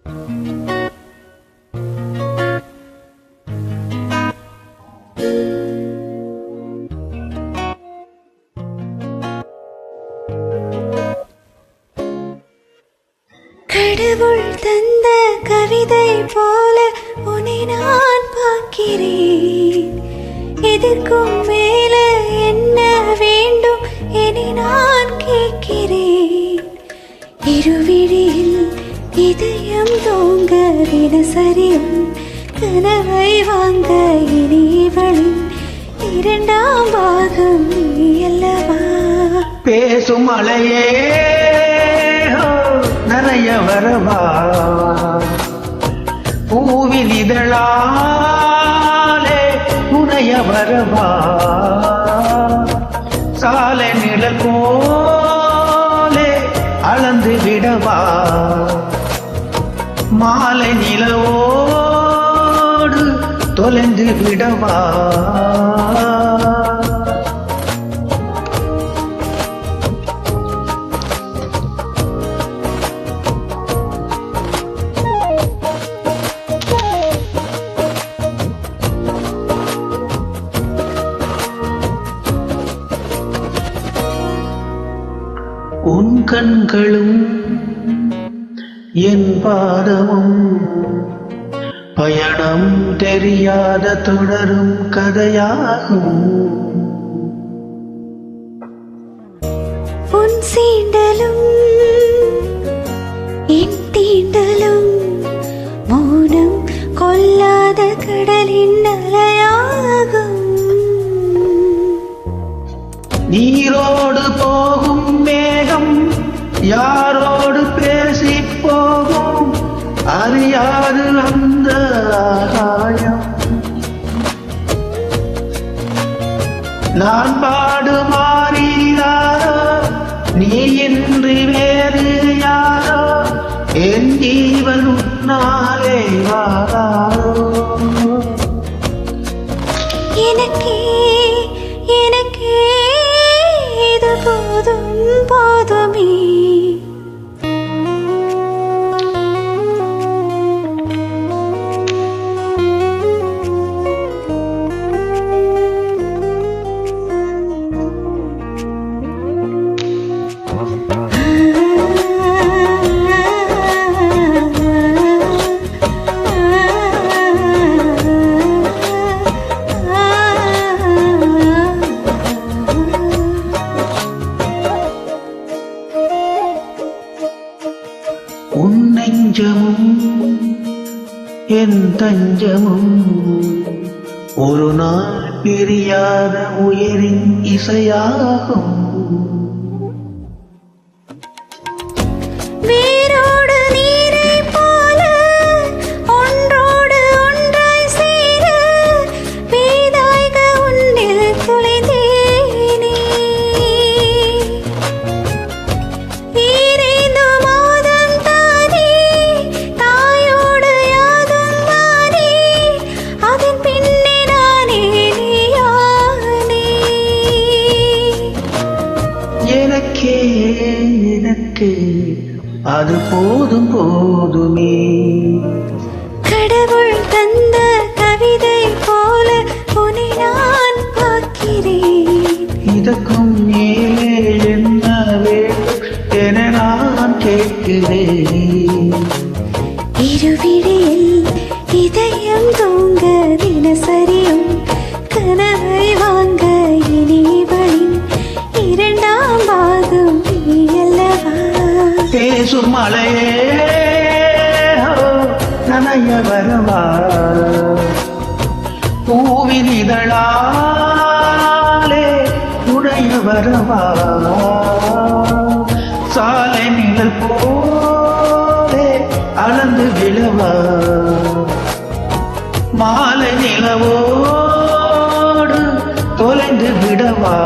கடவுள் தந்த கவிதை போல உன்னை நான் பார்க்கிறேன். எதற்கும் மேல என்ன வேண்டும் என நான் கேட்கிறேன். இருவிழியில் இதயம் தூங்க தினசரியும் கனவை வாங்க இனிவளின் இரண்டாம் பாகம் நீ அல்லவா? பேசும் அலையே நனைய வரவா, பூவில் இதழாலே உனைய வரவா, சாலை நிழல் போலே அளந்து விடவா, மாலை நிலவோடு தொலைந்து விடவா. உன் கண்களும் என் பாதமும் பயணம் தெரியாத தொடரும் கதையாகும். உன் சீண்டலும் என் தீண்டலும் மௌனம் கொல்லாத கடலின் அலையாகும். நீரோடு போகும் மேகம் யாரோடு பேசி போகும், அறியாது அந்த ஆகாயம். நான் பாடுமாறி யாரோ, நீ இன்றி வேறு யாரோ, என் ஜீவன் உன்னாலே வாராரோ. எனக்கே எனக்கே இது போதும் போதுமே. உன் நெஞ்சமும் என் தஞ்சமும் ஒரு நாள் பிரியாத உயிரின் இசையாகும். வேரோடு நீரை போல ஒன்றோடு ஒன்றாய் சேர வேதாக உன்னில் துளைந்தேனே. ஈரைந்து மாதம் தானே தாயோடு யாதும் மாறி அதன் பின்னே நானே நீயானே. எனக்கே எனக்கு அது போதும் போதுமே. கடவுள் தந்த கவிதை போல உன்னை நான் பார்க்கிறேன். இதற்கும் மேலே என்ன வேண்டும் என நான் கேட்கிறேன். இருவிழியில் இதயம் தூங்க தினசரியும் கனவை வாங்க இனிவளின் இரண்டாம் பாகம் நீ அல்லவா? பேசும் மலையே நனைய வரவா, பூவின் இதழாலே உடைய வரவா, சாலை நிழல் போலே அளந்து விழவா, மாலை நிலவோடு தொலைந்து விடவா.